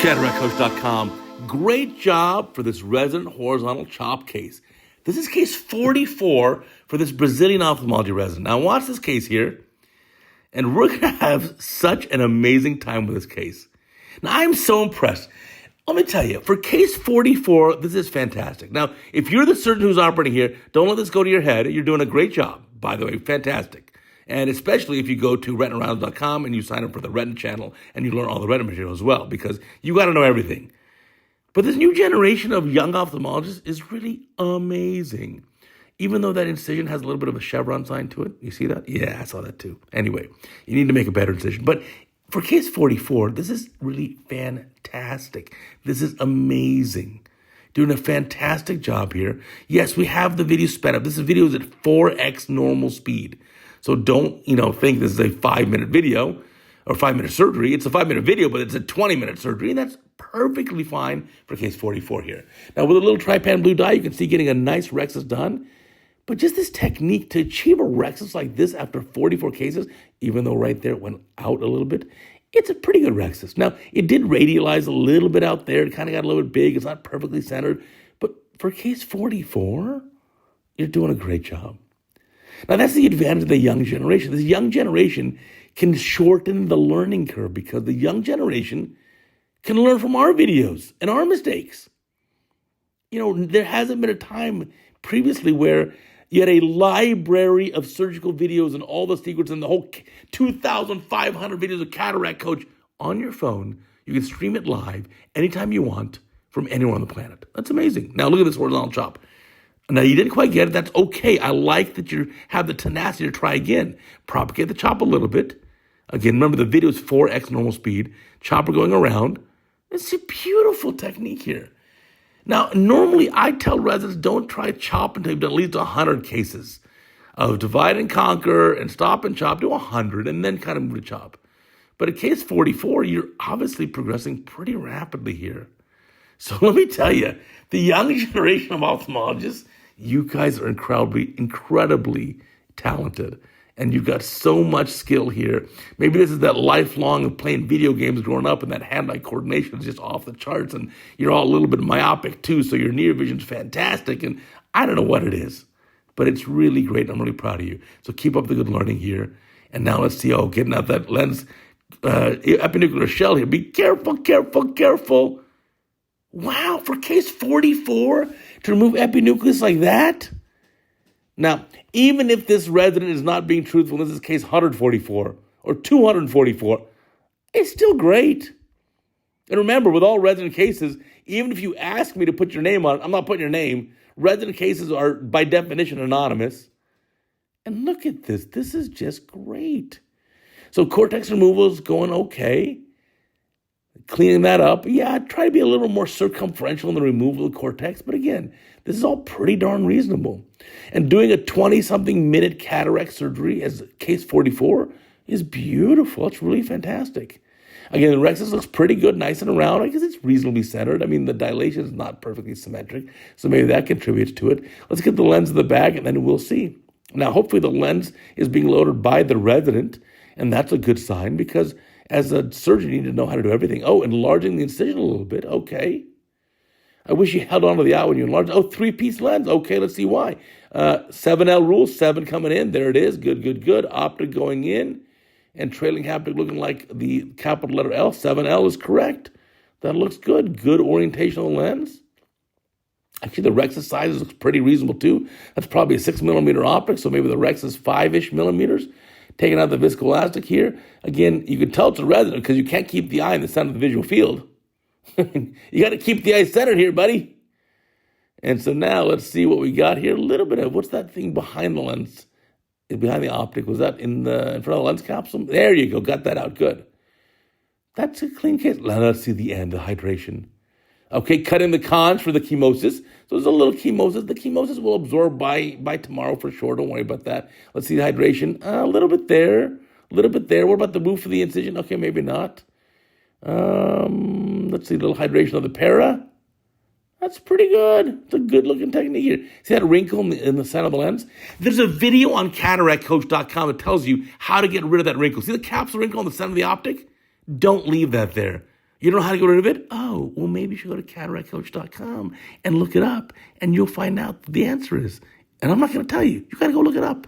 CataractCoach.com. Great job for this resident horizontal chop case. This is case 44 for this Brazilian ophthalmology resident. Now watch this case here, and we're going to have such an amazing time with this case. Now I'm so impressed. Let me tell you, for case 44, this is fantastic. Now, if you're the surgeon who's operating here, don't let this go to your head. You're doing a great job, by the way, fantastic. And especially if you go to retinarounds.com and you sign up for the retina channel and you learn all the retina material as well, because you got to know everything. But this new generation of young ophthalmologists is really amazing. Even though that incision has a little bit of a chevron sign to it. You see that? Yeah, I saw that too. Anyway, you need to make a better incision. But for case 44, this is really fantastic. This is amazing. Doing a fantastic job here. Yes, we have the video sped up. This video is at 4x normal speed. So don't, think this is a 5-minute video or 5-minute surgery. It's a 5-minute video, but it's a 20-minute surgery, and that's perfectly fine for case 44 here. Now, with a little trypan blue dye, you can see getting a nice rhexis done. But just this technique to achieve a rhexis like this after 44 cases, even though right there it went out a little bit, it's a pretty good rhexis. Now, it did radialize a little bit out there. It kind of got a little bit big. It's not perfectly centered. But for case 44, you're doing a great job. Now, that's the advantage of the young generation. This young generation can shorten the learning curve because the young generation can learn from our videos and our mistakes. There hasn't been a time previously where you had a library of surgical videos and all the secrets and the whole 2,500 videos of Cataract Coach on your phone. You can stream it live anytime you want from anywhere on the planet. That's amazing. Now, look at this horizontal chop. Now, you didn't quite get it. That's okay. I like that you have the tenacity to try again. Propagate the chop a little bit. Again, remember the video is 4x normal speed. Chopper going around. It's a beautiful technique here. Now, normally I tell residents don't try chop until you've done at least 100 cases of divide and conquer and stop and chop. Do 100 and then kind of move to chop. But at case 44, you're obviously progressing pretty rapidly here. So let me tell you, the young generation of ophthalmologists, you guys are incredibly talented. And you've got so much skill here. Maybe this is that lifelong of playing video games growing up and that hand-eye coordination is just off the charts. And you're all a little bit myopic too, so your near vision's fantastic. And I don't know what it is, but it's really great. I'm really proud of you. So keep up the good learning here. And now let's see, getting out that lens epinuclear shell here. Be careful, careful, careful. Wow, for case 44 to remove epinucleus like that? Now, even if this resident is not being truthful, this is case 144 or 244, it's still great. And remember, with all resident cases, even if you ask me to put your name on it, I'm not putting your name. Resident cases are, by definition, anonymous. And look at this. This is just great. So cortex removal is going okay. Cleaning that up, try to be a little more circumferential in the removal of the cortex. But again, this is all pretty darn reasonable. And doing a 20-something minute cataract surgery as case 44 is beautiful. It's really fantastic. Again, the rhexis looks pretty good, nice and round. I guess it's reasonably centered. I mean, the dilation is not perfectly symmetric, so maybe that contributes to it. Let's get the lens in the bag, and then we'll see. Now, hopefully the lens is being loaded by the resident, and that's a good sign because as a surgeon, you need to know how to do everything. Enlarging the incision a little bit. Okay. I wish you held on to the eye when you enlarged. 3-piece lens. Okay, let's see why. 7L rule, 7 coming in. There it is. Good, good, good. Optic going in and trailing haptic looking like the capital letter L. 7L is correct. That looks good. Good orientation of the lens. Actually, the rhexis size looks pretty reasonable too. That's probably a 6-millimeter optic, so maybe the rhexis 5-ish millimeters. Taking out the viscoelastic here. Again, you can tell it's a resident because you can't keep the eye in the center of the visual field. You got to keep the eye centered here, buddy. And so now let's see what we got here. A little bit of, what's that thing behind the lens? Behind the optic. Was that in front of the lens capsule? There you go. Got that out. Good. That's a clean case. Now let's see the end, the hydration. Okay, cutting the cons for the chemosis. So there's a little chemosis. The chemosis will absorb by tomorrow for sure. Don't worry about that. Let's see the hydration. A little bit there. A little bit there. What about the move for the incision? Okay, maybe not. Let's see, a little hydration of the para. That's pretty good. It's a good-looking technique here. See that wrinkle in the center of the lens? There's a video on CataractCoach.com that tells you how to get rid of that wrinkle. See the capsule wrinkle on the center of the optic? Don't leave that there. You don't know how to get rid of it? Oh, well, maybe you should go to CataractCoach.com and look it up, and you'll find out what the answer is. And I'm not going to tell you. You got to go look it up.